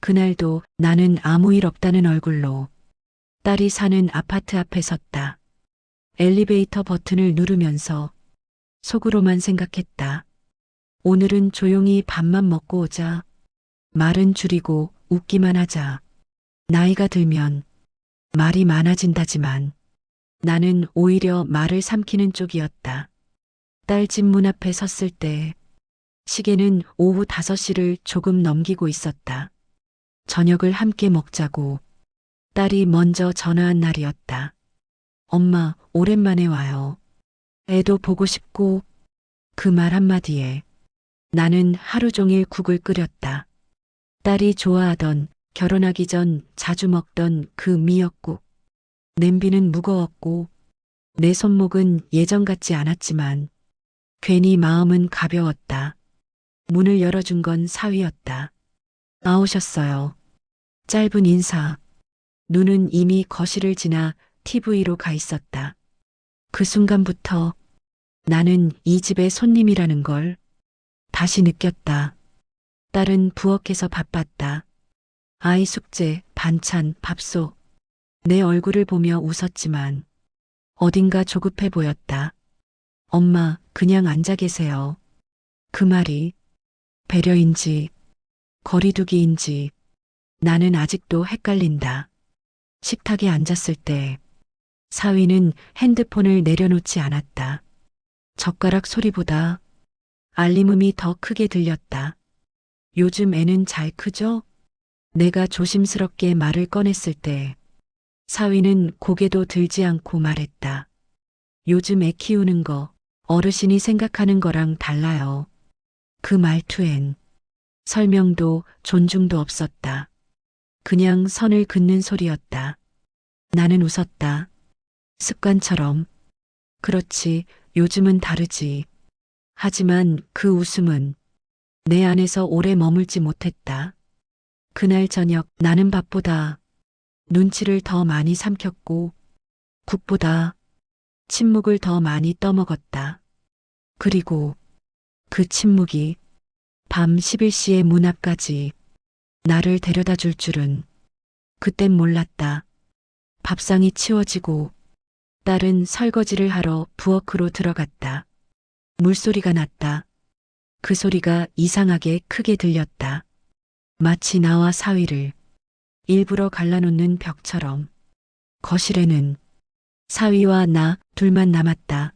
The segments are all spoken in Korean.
그날도 나는 아무 일 없다는 얼굴로 딸이 사는 아파트 앞에 섰다. 엘리베이터 버튼을 누르면서 속으로만 생각했다. 오늘은 조용히 밥만 먹고 오자. 말은 줄이고 웃기만 하자. 나이가 들면 말이 많아진다지만 나는 오히려 말을 삼키는 쪽이었다. 딸 집 문 앞에 섰을 때 시계는 오후 5시를 조금 넘기고 있었다. 저녁을 함께 먹자고 딸이 먼저 전화한 날이었다. 엄마, 오랜만에 와요. 애도 보고 싶고 그 말 한마디에 나는 하루 종일 국을 끓였다. 딸이 좋아하던 결혼하기 전 자주 먹던 그 미역국. 냄비는 무거웠고 내 손목은 예전 같지 않았지만 괜히 마음은 가벼웠다. 문을 열어준 건 사위였다. 나오셨어요. 짧은 인사. 눈은 이미 거실을 지나 TV로 가 있었다. 그 순간부터 나는 이 집의 손님이라는 걸 다시 느꼈다. 딸은 부엌에서 바빴다. 아이 숙제, 반찬, 밥솥. 내 얼굴을 보며 웃었지만 어딘가 조급해 보였다. 엄마, 그냥 앉아 계세요. 그 말이 배려인지 거리두기인지 나는 아직도 헷갈린다. 식탁에 앉았을 때 사위는 핸드폰을 내려놓지 않았다. 젓가락 소리보다 알림음이 더 크게 들렸다. 요즘 애는 잘 크죠? 내가 조심스럽게 말을 꺼냈을 때 사위는 고개도 들지 않고 말했다. 요즘 애 키우는 거 어르신이 생각하는 거랑 달라요. 그 말투엔 설명도 존중도 없었다. 그냥 선을 긋는 소리였다. 나는 웃었다. 습관처럼. 그렇지, 요즘은 다르지. 하지만 그 웃음은 내 안에서 오래 머물지 못했다. 그날 저녁 나는 밥보다 눈치를 더 많이 삼켰고 국보다 침묵을 더 많이 떠먹었다. 그리고 그 침묵이 밤 11시의 문 앞까지 나를 데려다 줄 줄은 그땐 몰랐다. 밥상이 치워지고 딸은 설거지를 하러 부엌으로 들어갔다. 물소리가 났다. 그 소리가 이상하게 크게 들렸다. 마치 나와 사위를 일부러 갈라놓는 벽처럼. 거실에는 사위와 나 둘만 남았다.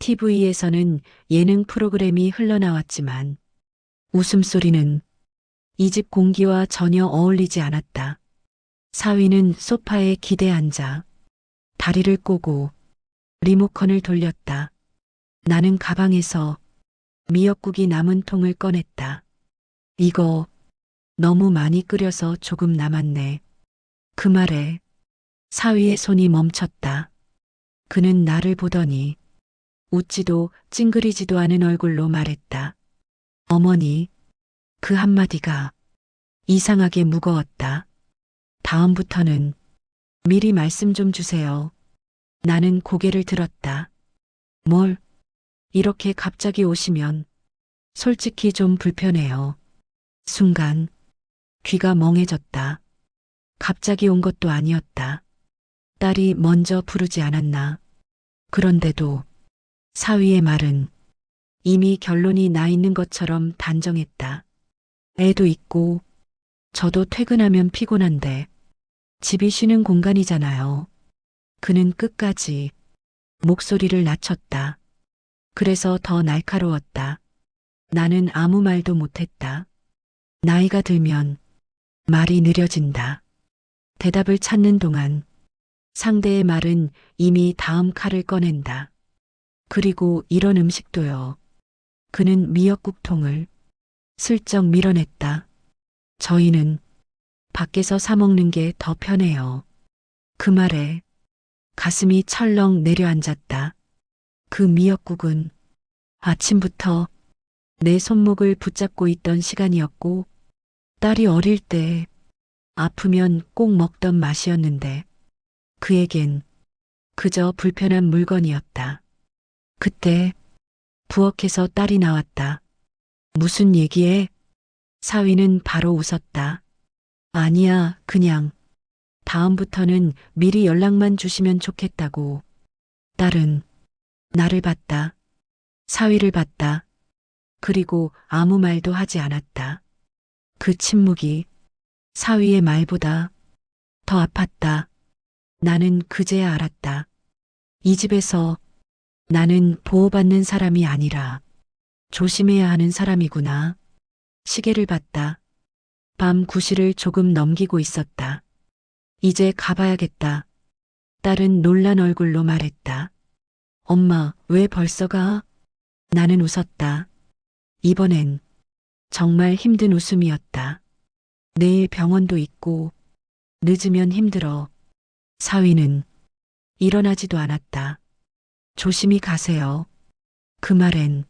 TV에서는 예능 프로그램이 흘러나왔지만 웃음소리는 이 집 공기와 전혀 어울리지 않았다. 사위는 소파에 기대 앉아 다리를 꼬고 리모컨을 돌렸다. 나는 가방에서 미역국이 남은 통을 꺼냈다. 이거 너무 많이 끓여서 조금 남았네. 그 말에 사위의 손이 멈췄다. 그는 나를 보더니 웃지도 찡그리지도 않은 얼굴로 말했다. 어머니, 그 한마디가 이상하게 무거웠다. 다음부터는 미리 말씀 좀 주세요. 나는 고개를 들었다. 뭘? 이렇게 갑자기 오시면 솔직히 좀 불편해요. 순간 귀가 멍해졌다. 갑자기 온 것도 아니었다. 딸이 먼저 부르지 않았나. 그런데도 사위의 말은 이미 결론이 나 있는 것처럼 단정했다. 애도 있고 저도 퇴근하면 피곤한데 집이 쉬는 공간이잖아요. 그는 끝까지 목소리를 낮췄다. 그래서 더 날카로웠다. 나는 아무 말도 못했다. 나이가 들면 말이 느려진다. 대답을 찾는 동안 상대의 말은 이미 다음 칼을 꺼낸다. 그리고 이런 음식도요. 그는 미역국통을 슬쩍 밀어냈다. 저희는 밖에서 사 먹는 게 더 편해요. 그 말에 가슴이 철렁 내려앉았다. 그 미역국은 아침부터 내 손목을 붙잡고 있던 시간이었고 딸이 어릴 때 아프면 꼭 먹던 맛이었는데 그에겐 그저 불편한 물건이었다. 그때 부엌에서 딸이 나왔다. 무슨 얘기해? 사위는 바로 웃었다. 아니야, 그냥 다음부터는 미리 연락만 주시면 좋겠다고. 딸은 나를 봤다. 사위를 봤다. 그리고 아무 말도 하지 않았다. 그 침묵이 사위의 말보다 더 아팠다. 나는 그제야 알았다. 이 집에서 나는 보호받는 사람이 아니라 조심해야 하는 사람이구나. 시계를 봤다. 밤 9시를 조금 넘기고 있었다. 이제 가봐야겠다. 딸은 놀란 얼굴로 말했다. 엄마, 왜 벌써 가? 나는 웃었다. 이번엔 정말 힘든 웃음이었다. 내일 병원도 있고 늦으면 힘들어. 사위는 일어나지도 않았다. 조심히 가세요. 그 말엔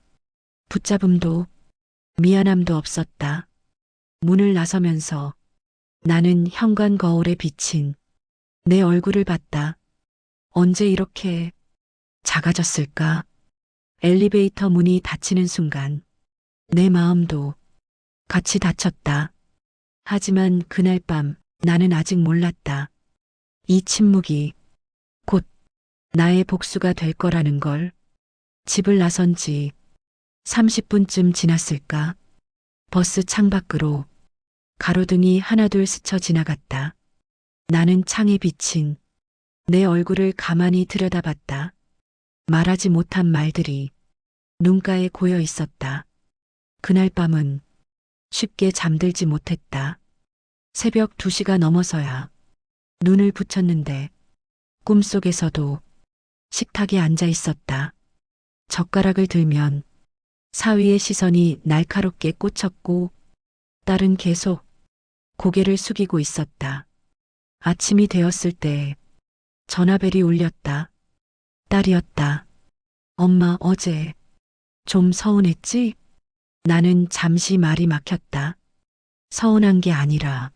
붙잡음도 미안함도 없었다. 문을 나서면서 나는 현관 거울에 비친 내 얼굴을 봤다. 언제 이렇게 작아졌을까? 엘리베이터 문이 닫히는 순간 내 마음도 같이 닫혔다. 하지만 그날 밤 나는 아직 몰랐다. 이 침묵이 곧 나의 복수가 될 거라는 걸. 집을 나선 지 30분쯤 지났을까? 버스 창밖으로 가로등이 하나둘 스쳐 지나갔다. 나는 창에 비친 내 얼굴을 가만히 들여다봤다. 말하지 못한 말들이 눈가에 고여 있었다. 그날 밤은 쉽게 잠들지 못했다. 새벽 2시가 넘어서야 눈을 붙였는데 꿈속에서도 식탁에 앉아 있었다. 젓가락을 들면 사위의 시선이 날카롭게 꽂혔고 딸은 계속 고개를 숙이고 있었다. 아침이 되었을 때 전화벨이 울렸다. 딸이었다. 엄마, 어제 좀 서운했지? 나는 잠시 말이 막혔다. 서운한 게 아니라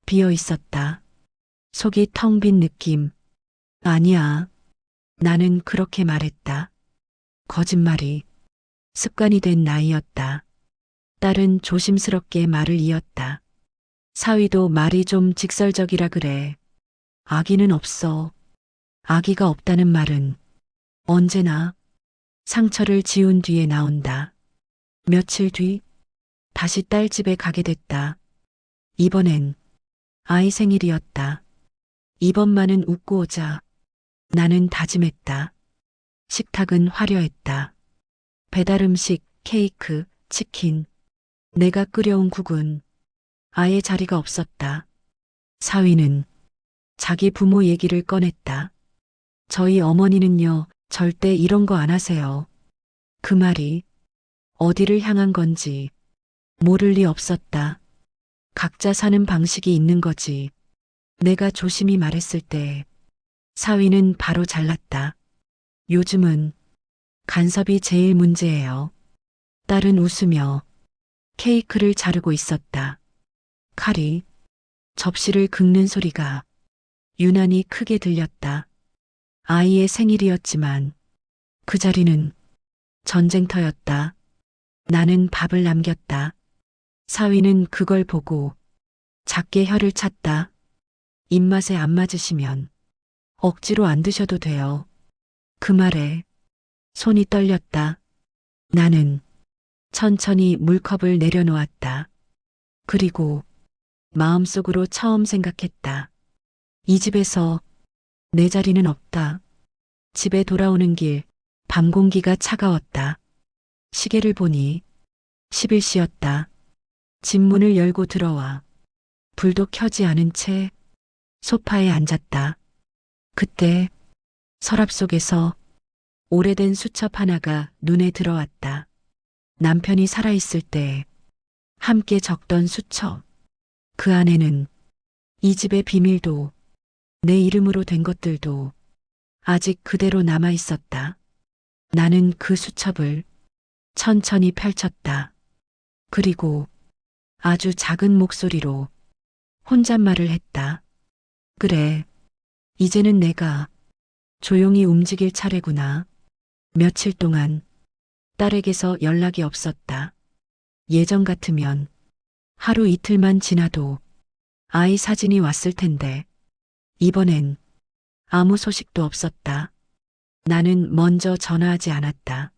비어 있었다. 속이 텅 빈 느낌. 아니야. 나는 그렇게 말했다. 거짓말이 습관이 된 나이였다. 딸은 조심스럽게 말을 이었다. 사위도 말이 좀 직설적이라 그래. 아기는 없어. 아기가 없다는 말은 언제나 상처를 지운 뒤에 나온다. 며칠 뒤 다시 딸 집에 가게 됐다. 이번엔 아이 생일이었다. 이번만은 웃고 오자. 나는 다짐했다. 식탁은 화려했다. 배달 음식, 케이크, 치킨. 내가 끓여온 국은 아예 자리가 없었다. 사위는 자기 부모 얘기를 꺼냈다. 저희 어머니는요, 절대 이런 거 안 하세요. 그 말이 어디를 향한 건지 모를 리 없었다. 각자 사는 방식이 있는 거지. 내가 조심히 말했을 때 사위는 바로 잘랐다. 요즘은 간섭이 제일 문제예요. 딸은 웃으며 케이크를 자르고 있었다. 칼이 접시를 긁는 소리가 유난히 크게 들렸다. 아이의 생일이었지만 그 자리는 전쟁터였다. 나는 밥을 남겼다. 사위는 그걸 보고 작게 혀를 찼다. 입맛에 안 맞으시면 억지로 안 드셔도 돼요. 그 말에 손이 떨렸다. 나는 천천히 물컵을 내려놓았다. 그리고 마음속으로 처음 생각했다. 이 집에서 내 자리는 없다. 집에 돌아오는 길 밤 공기가 차가웠다. 시계를 보니 10일씨였다. 집 문을 열고 들어와 불도 켜지 않은 채 소파에 앉았다. 그때 서랍 속에서 오래된 수첩 하나가 눈에 들어왔다. 남편이 살아있을 때 함께 적던 수첩. 그 안에는 이 집의 비밀도 내 이름으로 된 것들도 아직 그대로 남아 있었다. 나는 그 수첩을 천천히 펼쳤다. 그리고 아주 작은 목소리로 혼잣말을 했다. 그래, 이제는 내가 조용히 움직일 차례구나. 며칠 동안 딸에게서 연락이 없었다. 예전 같으면 하루 이틀만 지나도 아이 사진이 왔을 텐데 이번엔 아무 소식도 없었다. 나는 먼저 전화하지 않았다.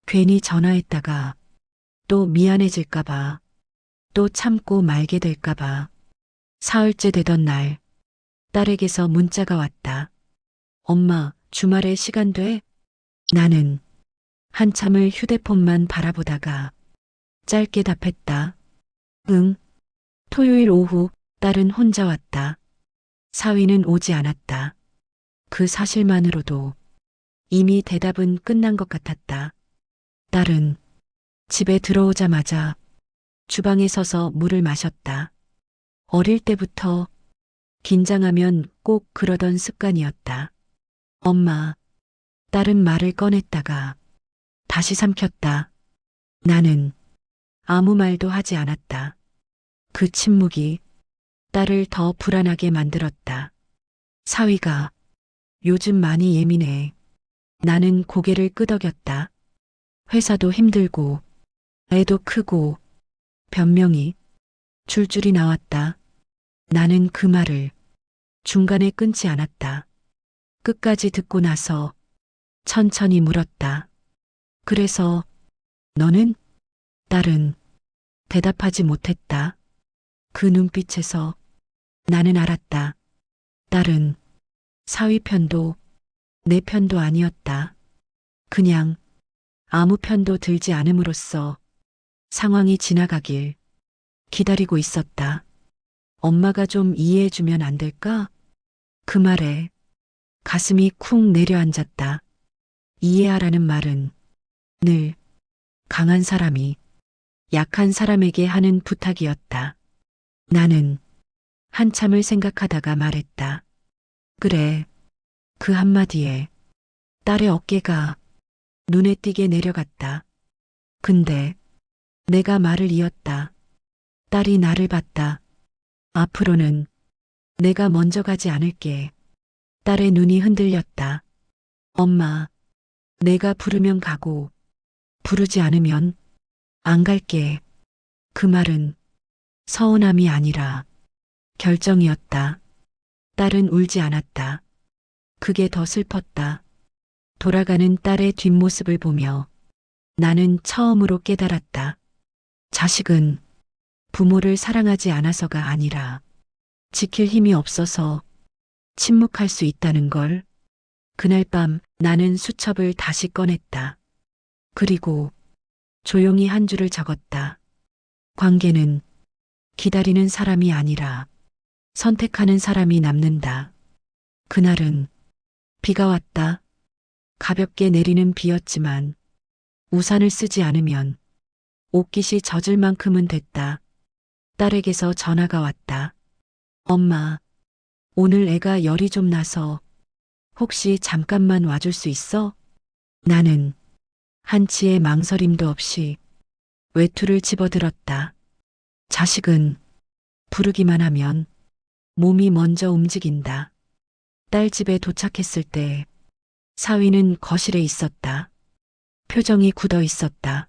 괜히 전화했다가 또 미안해질까봐, 또 참고 말게 될까봐. 사흘째 되던 날, 딸에게서 문자가 왔다. 엄마, 주말에 시간 돼? 나는 한참을 휴대폰만 바라보다가 짧게 답했다. 응. 토요일 오후 딸은 혼자 왔다. 사위는 오지 않았다. 그 사실만으로도 이미 대답은 끝난 것 같았다. 딸은 집에 들어오자마자 주방에 서서 물을 마셨다. 어릴 때부터 긴장하면 꼭 그러던 습관이었다. 엄마, 딸은 말을 꺼냈다가 다시 삼켰다. 나는 아무 말도 하지 않았다. 그 침묵이 딸을 더 불안하게 만들었다. 사위가 요즘 많이 예민해. 나는 고개를 끄덕였다. 회사도 힘들고 애도 크고 변명이 줄줄이 나왔다. 나는 그 말을 중간에 끊지 않았다. 끝까지 듣고 나서 천천히 물었다. 그래서 너는? 딸은 대답하지 못했다. 그 눈빛에서 나는 알았다. 딸은 사위 편도 내 편도 아니었다. 그냥 아무 편도 들지 않음으로써 상황이 지나가길 기다리고 있었다. 엄마가 좀 이해해주면 안 될까? 그 말에 가슴이 쿵 내려앉았다. 이해하라는 말은 늘 강한 사람이 약한 사람에게 하는 부탁이었다. 나는 한참을 생각하다가 말했다. 그래. 그 한마디에 딸의 어깨가 눈에 띄게 내려갔다. 근데 내가 말을 이었다. 딸이 나를 봤다. 앞으로는 내가 먼저 가지 않을게. 딸의 눈이 흔들렸다. 엄마, 내가 부르면 가고 부르지 않으면 안 갈게. 그 말은 서운함이 아니라 결정이었다. 딸은 울지 않았다. 그게 더 슬펐다. 돌아가는 딸의 뒷모습을 보며 나는 처음으로 깨달았다. 자식은 부모를 사랑하지 않아서가 아니라 지킬 힘이 없어서 침묵할 수 있다는 걸. 그날 밤 나는 수첩을 다시 꺼냈다. 그리고 조용히 한 줄을 적었다. 관계는 기다리는 사람이 아니라 선택하는 사람이 남는다. 그날은 비가 왔다. 가볍게 내리는 비였지만 우산을 쓰지 않으면 옷깃이 젖을 만큼은 됐다. 딸에게서 전화가 왔다. 엄마, 오늘 애가 열이 좀 나서 혹시 잠깐만 와줄 수 있어? 나는 한치의 망설임도 없이 외투를 집어들었다. 자식은 부르기만 하면 몸이 먼저 움직인다. 딸 집에 도착했을 때 사위는 거실에 있었다. 표정이 굳어 있었다.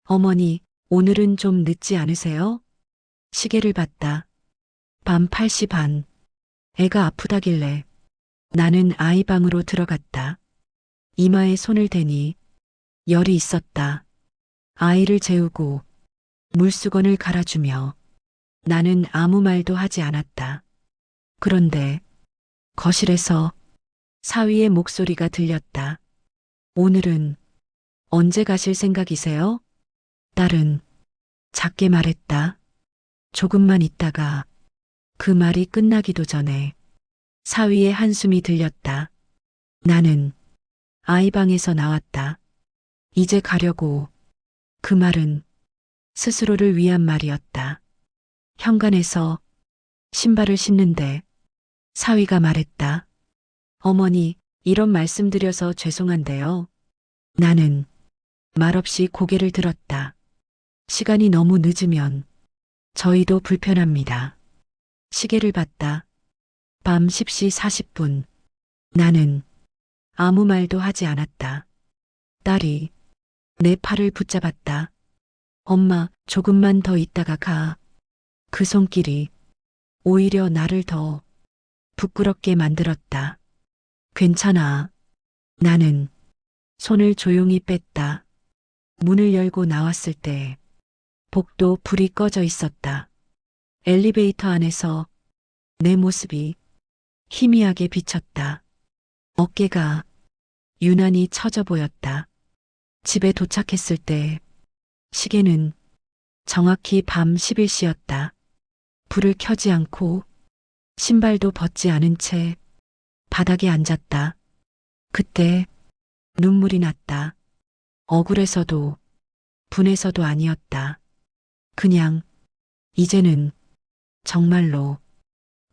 어머니, 오늘은 좀 늦지 않으세요? 시계를 봤다. 밤 8시 반. 애가 아프다길래 나는 아이 방으로 들어갔다. 이마에 손을 대니 열이 있었다. 아이를 재우고 물수건을 갈아주며 나는 아무 말도 하지 않았다. 그런데 거실에서 사위의 목소리가 들렸다. 오늘은 언제 가실 생각이세요? 딸은 작게 말했다. 조금만 있다가. 그 말이 끝나기도 전에 사위의 한숨이 들렸다. 나는 아이 방에서 나왔다. 이제 가려고. 그 말은 스스로를 위한 말이었다. 현관에서 신발을 신는데 사위가 말했다. 어머니, 이런 말씀드려서 죄송한데요. 나는 말없이 고개를 들었다. 시간이 너무 늦으면 저희도 불편합니다. 시계를 봤다. 밤 10시 40분. 나는 아무 말도 하지 않았다. 딸이 내 팔을 붙잡았다. 엄마, 조금만 더 있다가 가. 그 손길이 오히려 나를 더 부끄럽게 만들었다. 괜찮아. 나는 손을 조용히 뺐다. 문을 열고 나왔을 때 복도 불이 꺼져 있었다. 엘리베이터 안에서 내 모습이 희미하게 비쳤다. 어깨가 유난히 처져 보였다. 집에 도착했을 때 시계는 정확히 밤 11시였다. 불을 켜지 않고 신발도 벗지 않은 채 바닥에 앉았다. 그때 눈물이 났다. 억울해서도 분해서도 아니었다. 그냥 이제는 정말로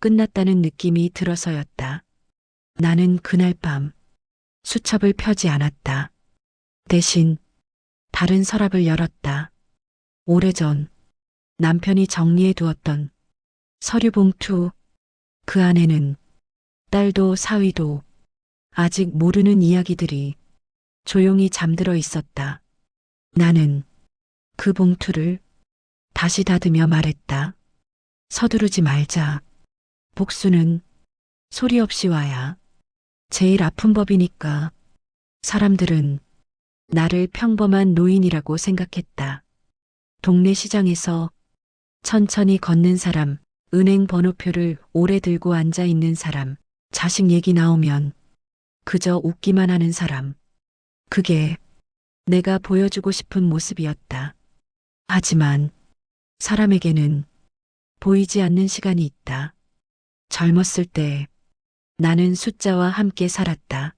끝났다는 느낌이 들어서였다. 나는 그날 밤 수첩을 펴지 않았다. 대신 다른 서랍을 열었다. 오래전 남편이 정리해 두었던 서류 봉투, 그 안에는 딸도 사위도 아직 모르는 이야기들이 조용히 잠들어 있었다. 나는 그 봉투를 다시 닫으며 말했다. 서두르지 말자. 복수는 소리 없이 와야 제일 아픈 법이니까. 사람들은 나를 평범한 노인이라고 생각했다. 동네 시장에서 천천히 걷는 사람, 은행 번호표를 오래 들고 앉아 있는 사람, 자식 얘기 나오면 그저 웃기만 하는 사람. 그게 내가 보여주고 싶은 모습이었다. 하지만 사람에게는 보이지 않는 시간이 있다. 젊었을 때 나는 숫자와 함께 살았다.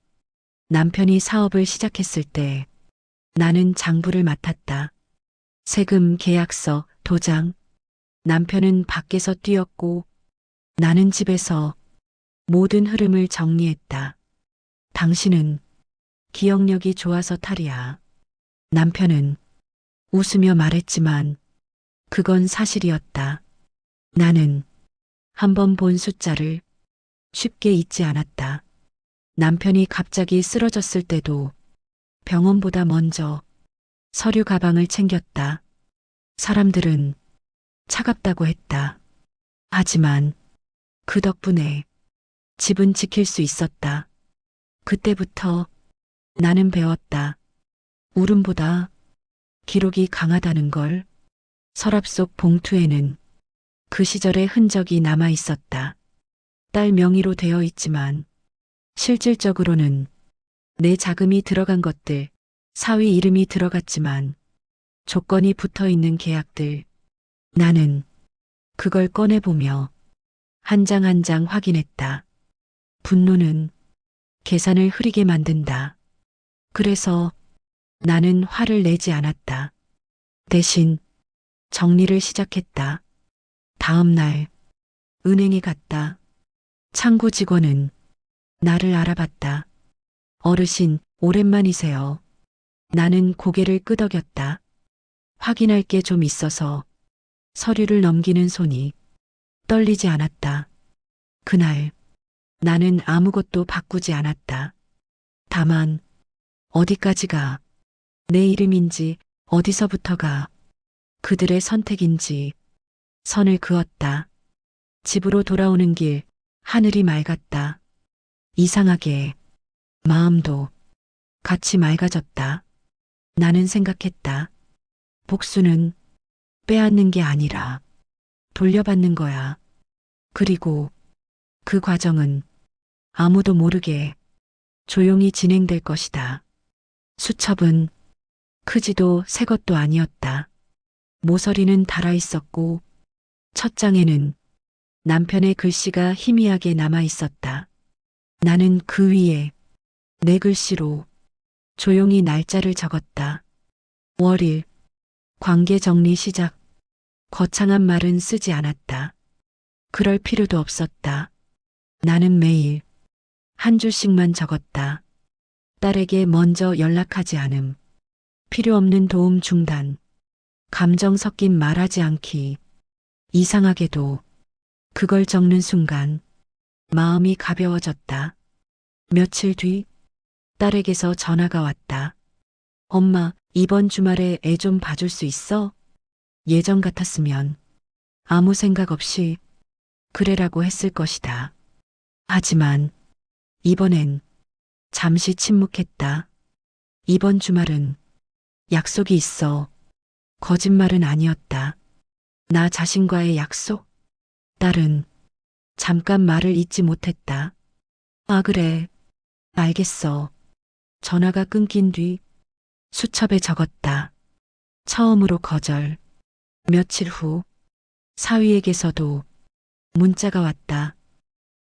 남편이 사업을 시작했을 때 나는 장부를 맡았다. 세금 계약서, 도장. 남편은 밖에서 뛰었고 나는 집에서 모든 흐름을 정리했다. 당신은 기억력이 좋아서 탈이야. 남편은 웃으며 말했지만 그건 사실이었다. 나는 한 번 본 숫자를 쉽게 잊지 않았다. 남편이 갑자기 쓰러졌을 때도 병원보다 먼저 서류 가방을 챙겼다. 사람들은 차갑다고 했다. 하지만 그 덕분에 집은 지킬 수 있었다. 그때부터 나는 배웠다. 울음보다 기록이 강하다는 걸. 서랍 속 봉투에는 그 시절의 흔적이 남아 있었다. 딸 명의로 되어 있지만 실질적으로는 내 자금이 들어간 것들, 사위 이름이 들어갔지만 조건이 붙어 있는 계약들. 나는 그걸 꺼내보며 한 장 한 장 확인했다. 분노는 계산을 흐리게 만든다. 그래서 나는 화를 내지 않았다. 대신 정리를 시작했다. 다음 날 은행에 갔다. 창구 직원은 나를 알아봤다. 어르신, 오랜만이세요. 나는 고개를 끄덕였다. 확인할 게 좀 있어서 서류를 넘기는 손이 떨리지 않았다. 그날 나는 아무것도 바꾸지 않았다. 다만 어디까지가 내 이름인지, 어디서부터가 그들의 선택인지 선을 그었다. 집으로 돌아오는 길 하늘이 맑았다. 이상하게 마음도 같이 맑아졌다. 나는 생각했다. 복수는 빼앗는 게 아니라 돌려받는 거야. 그리고 그 과정은 아무도 모르게 조용히 진행될 것이다. 수첩은 크지도 새 것도 아니었다. 모서리는 달아 있었고 첫 장에는 남편의 글씨가 희미하게 남아 있었다. 나는 그 위에 내 글씨로 조용히 날짜를 적었다. 월일, 관계 정리 시작. 거창한 말은 쓰지 않았다. 그럴 필요도 없었다. 나는 매일 한 줄씩만 적었다. 딸에게 먼저 연락하지 않음. 필요 없는 도움 중단. 감정 섞인 말하지 않기. 이상하게도 그걸 적는 순간 마음이 가벼워졌다. 며칠 뒤 딸에게서 전화가 왔다. 엄마, 이번 주말에 애 좀 봐줄 수 있어? 예전 같았으면 아무 생각 없이 그래라고 했을 것이다. 하지만 이번엔 잠시 침묵했다. 이번 주말은 약속이 있어. 거짓말은 아니었다. 나 자신과의 약속? 딸은 잠깐 말을 잇지 못했다. 아, 그래. 알겠어. 전화가 끊긴 뒤 수첩에 적었다. 처음으로 거절. 며칠 후 사위에게서도 문자가 왔다.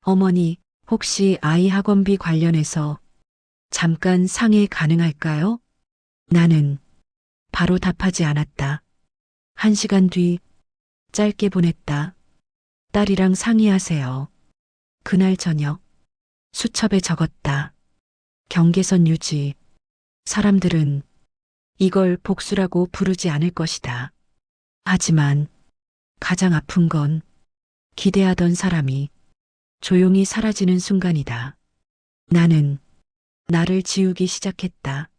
어머니, 혹시 아이 학원비 관련해서 잠깐 상의 가능할까요? 나는 바로 답하지 않았다. 1시간 뒤 짧게 보냈다. 딸이랑 상의하세요. 그날 저녁 수첩에 적었다. 경계선 유지. 사람들은 이걸 복수라고 부르지 않을 것이다. 하지만 가장 아픈 건 기대하던 사람이 조용히 사라지는 순간이다. 나는 나를 지우기 시작했다.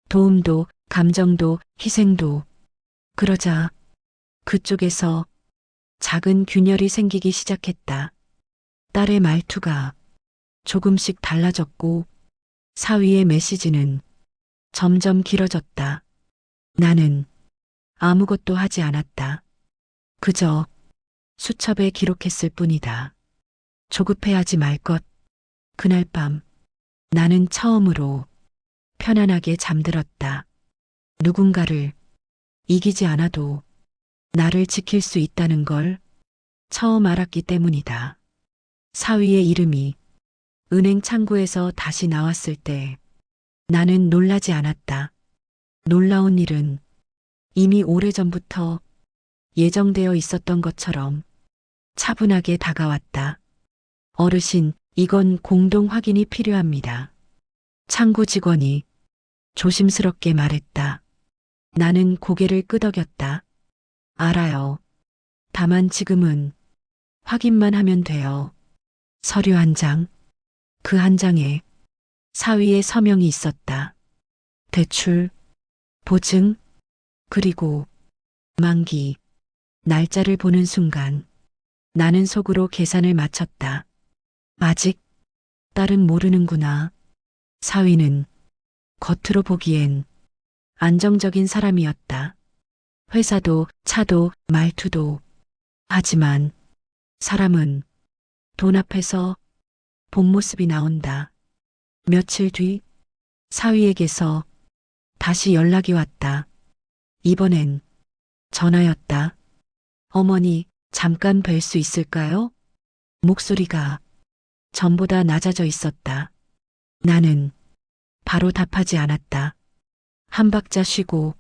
도움도, 감정도, 희생도. 그러자 그쪽에서 작은 균열이 생기기 시작했다. 딸의 말투가 조금씩 달라졌고 사위의 메시지는 점점 길어졌다. 나는 아무것도 하지 않았다. 그저 수첩에 기록했을 뿐이다. 조급해하지 말 것. 그날 밤 나는 처음으로 편안하게 잠들었다. 누군가를 이기지 않아도 나를 지킬 수 있다는 걸 처음 알았기 때문이다. 사위의 이름이 은행 창구에서 다시 나왔을 때 나는 놀라지 않았다. 놀라운 일은 이미 오래전부터 예정되어 있었던 것처럼 차분하게 다가왔다. 어르신, 이건 공동 확인이 필요합니다. 창구 직원이 조심스럽게 말했다. 나는 고개를 끄덕였다. 알아요. 다만 지금은 확인만 하면 돼요. 서류 한 장, 그 한 장에 사위의 서명이 있었다. 대출, 보증, 그리고 만기, 날짜를 보는 순간 나는 속으로 계산을 마쳤다. 아직 딸은 모르는구나. 사위는 겉으로 보기엔 안정적인 사람이었다. 회사도, 차도, 말투도. 하지만 사람은 돈 앞에서 본 모습이 나온다. 며칠 뒤 사위에게서 다시 연락이 왔다. 이번엔 전화였다. 어머니, 잠깐 뵐 수 있을까요? 목소리가 전보다 낮아져 있었다. 나는 바로 답하지 않았다. 한 박자 쉬고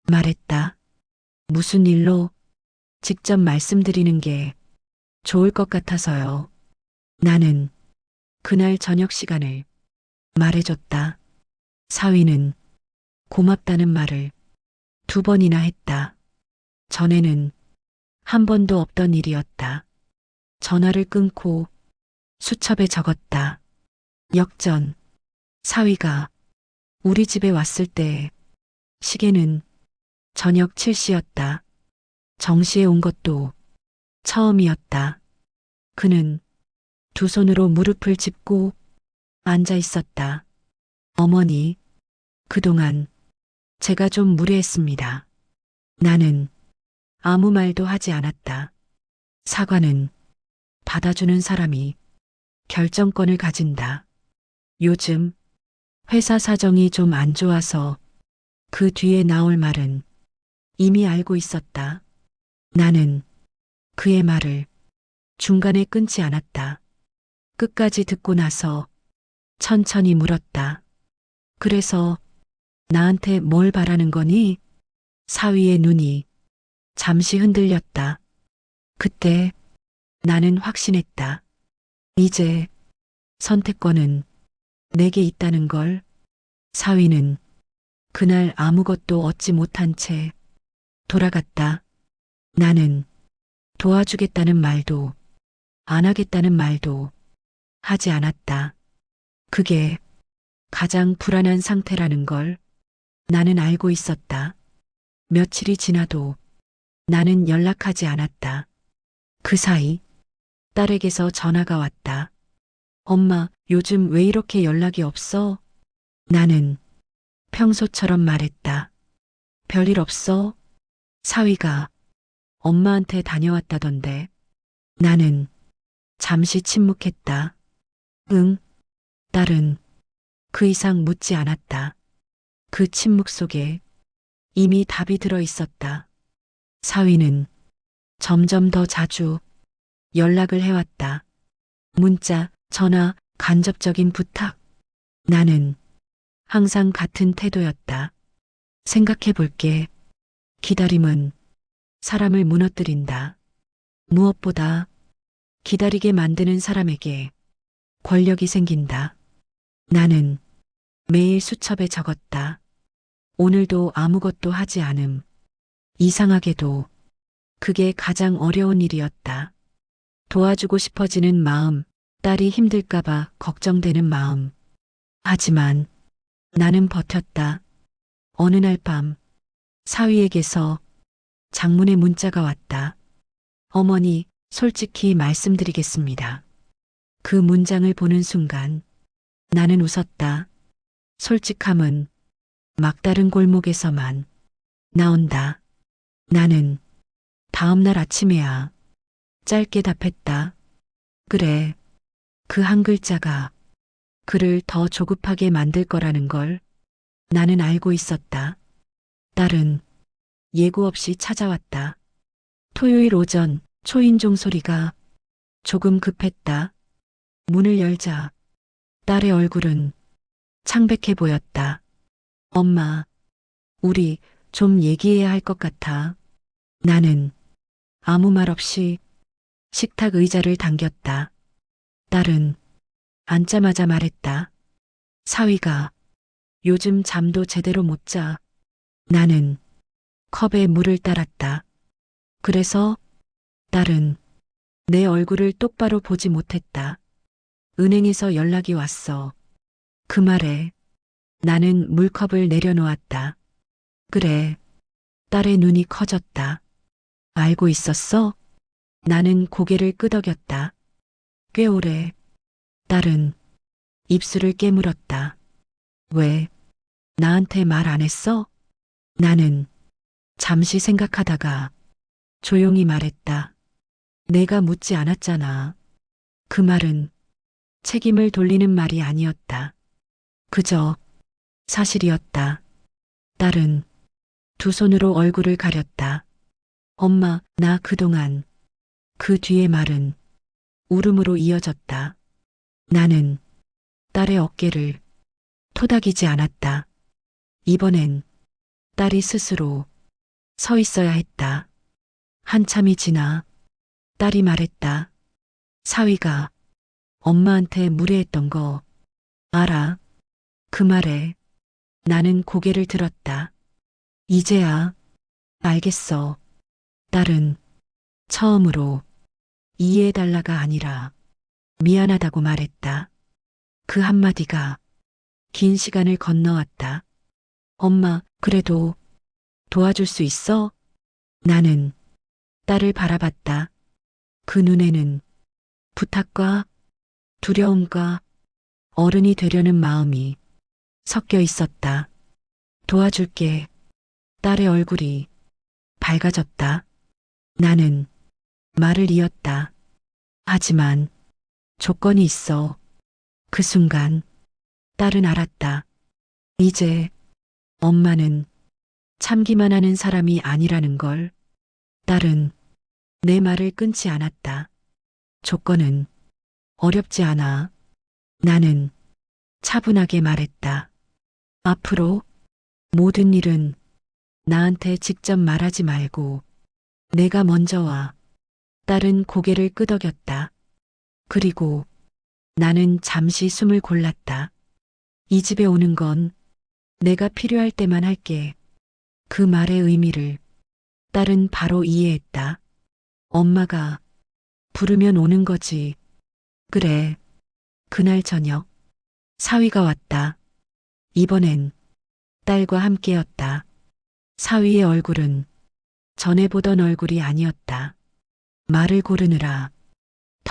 말했다. 무슨 일로? 직접 말씀드리는 게 좋을 것 같아서요. 나는 그날 저녁 시간을 말해줬다. 사위는 고맙다는 말을 2번이나 했다. 전에는 한 번도 없던 일이었다. 전화를 끊고 수첩에 적었다. 역전. 사위가 우리 집에 왔을 때 시계는 저녁 7시였다. 정시에 온 것도 처음이었다. 그는 두 손으로 무릎을 짚고 앉아 있었다. 어머니, 그동안 제가 좀 무례했습니다. 나는 아무 말도 하지 않았다. 사과는 받아주는 사람이 결정권을 가진다. 요즘 회사 사정이 좀 안 좋아서 그 뒤에 나올 말은 이미 알고 있었다. 나는 그의 말을 중간에 끊지 않았다. 끝까지 듣고 나서 천천히 물었다. 그래서 나한테 뭘 바라는 거니? 사위의 눈이 잠시 흔들렸다. 그때 나는 확신했다. 이제 선택권은 내게 있다는 걸. 사위는 그날 아무것도 얻지 못한 채 돌아갔다. 나는 도와주겠다는 말도 안 하겠다는 말도 하지 않았다. 그게 가장 불안한 상태라는 걸 나는 알고 있었다. 며칠이 지나도 나는 연락하지 않았다. 그 사이 딸에게서 전화가 왔다. 엄마, 요즘 왜 이렇게 연락이 없어? 나는 평소처럼 말했다. 별일 없어? 사위가 엄마한테 다녀왔다던데. 나는 잠시 침묵했다. 응, 딸은 그 이상 묻지 않았다. 그 침묵 속에 이미 답이 들어 있었다. 사위는 점점 더 자주 연락을 해왔다. 문자, 전화, 간접적인 부탁. 나는 항상 같은 태도였다. 생각해 볼게. 기다림은 사람을 무너뜨린다. 무엇보다 기다리게 만드는 사람에게 권력이 생긴다. 나는 매일 수첩에 적었다. 오늘도 아무것도 하지 않음. 이상하게도 그게 가장 어려운 일이었다. 도와주고 싶어지는 마음, 딸이 힘들까봐 걱정되는 마음. 하지만 나는 버텼다. 어느 날 밤 사위에게서 장문의 문자가 왔다. 어머니, 솔직히 말씀드리겠습니다. 그 문장을 보는 순간 나는 웃었다. 솔직함은 막다른 골목에서만 나온다. 나는 다음날 아침에야 짧게 답했다. 그래, 그 한 글자가 그를 더 조급하게 만들 거라는 걸 나는 알고 있었다. 딸은 예고 없이 찾아왔다. 토요일 오전 초인종 소리가 조금 급했다. 문을 열자 딸의 얼굴은 창백해 보였다. 엄마, 우리 좀 얘기해야 할 것 같아. 나는 아무 말 없이 식탁 의자를 당겼다. 딸은 앉자마자 말했다. 사위가 요즘 잠도 제대로 못 자. 나는 컵에 물을 따랐다. 그래서 딸은 내 얼굴을 똑바로 보지 못했다. 은행에서 연락이 왔어. 그 말에 나는 물컵을 내려놓았다. 그래. 딸의 눈이 커졌다. 알고 있었어? 나는 고개를 끄덕였다. 꽤 오래. 딸은 입술을 깨물었다. 왜? 나한테 말 안 했어? 나는 잠시 생각하다가 조용히 말했다. 내가 묻지 않았잖아. 그 말은 책임을 돌리는 말이 아니었다. 그저 사실이었다. 딸은 두 손으로 얼굴을 가렸다. 엄마, 나 그동안 그 뒤의 말은 울음으로 이어졌다. 나는 딸의 어깨를 토닥이지 않았다. 이번엔 딸이 스스로 서 있어야 했다. 한참이 지나 딸이 말했다. 사위가 엄마한테 무례했던 거 알아? 그 말에 나는 고개를 들었다. 이제야 알겠어. 딸은 처음으로 이해해달라가 아니라 미안하다고 말했다. 그 한마디가 긴 시간을 건너왔다. 엄마, 그래도 도와줄 수 있어? 나는 딸을 바라봤다. 그 눈에는 부탁과 두려움과 어른이 되려는 마음이 섞여 있었다. 도와줄게. 딸의 얼굴이 밝아졌다. 나는 말을 이었다. 하지만 조건이 있어. 그 순간 딸은 알았다. 이제 엄마는 참기만 하는 사람이 아니라는 걸. 딸은 내 말을 끊지 않았다. 조건은 어렵지 않아. 나는 차분하게 말했다. 앞으로 모든 일은 나한테 직접 말하지 말고 내가 먼저 와. 딸은 고개를 끄덕였다. 그리고 나는 잠시 숨을 골랐다. 이 집에 오는 건 내가 필요할 때만 할게. 그 말의 의미를 딸은 바로 이해했다. 엄마가 부르면 오는 거지. 그래. 그날 저녁 사위가 왔다. 이번엔 딸과 함께였다. 사위의 얼굴은 전에 보던 얼굴이 아니었다. 말을 고르느라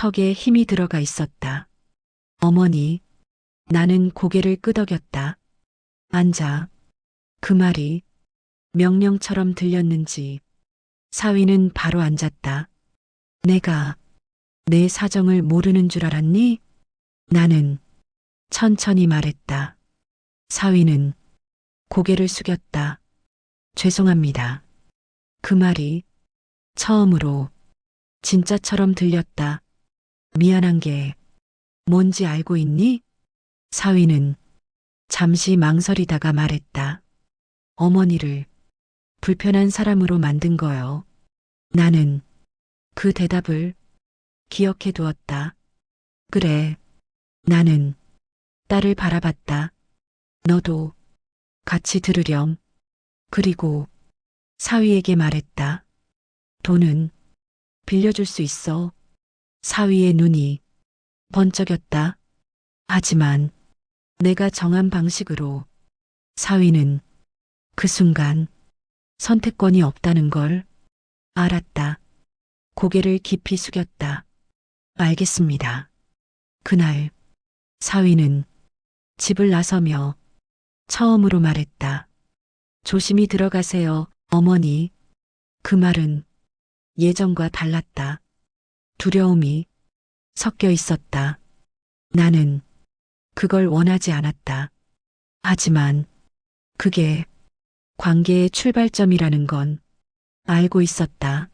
턱에 힘이 들어가 있었다. 어머니, 나는 고개를 끄덕였다. 앉아. 그 말이 명령처럼 들렸는지 사위는 바로 앉았다. 내가 내 사정을 모르는 줄 알았니? 나는 천천히 말했다. 사위는 고개를 숙였다. 죄송합니다. 그 말이 처음으로 진짜처럼 들렸다. 미안한 게 뭔지 알고 있니? 사위는 잠시 망설이다가 말했다. 어머니를 불편한 사람으로 만든 거요. 나는 그 대답을 기억해 두었다. 그래. 나는 딸을 바라봤다. 너도 같이 들으렴. 그리고 사위에게 말했다. 돈은 빌려줄 수 있어. 사위의 눈이 번쩍였다. 하지만 내가 정한 방식으로. 사위는 그 순간 선택권이 없다는 걸 알았다. 고개를 깊이 숙였다. 알겠습니다. 그날 사위는 집을 나서며 처음으로 말했다. 조심히 들어가세요, 어머니. 그 말은 예전과 달랐다. 두려움이 섞여 있었다. 나는 그걸 원하지 않았다. 하지만 그게 관계의 출발점이라는 건 알고 있었다.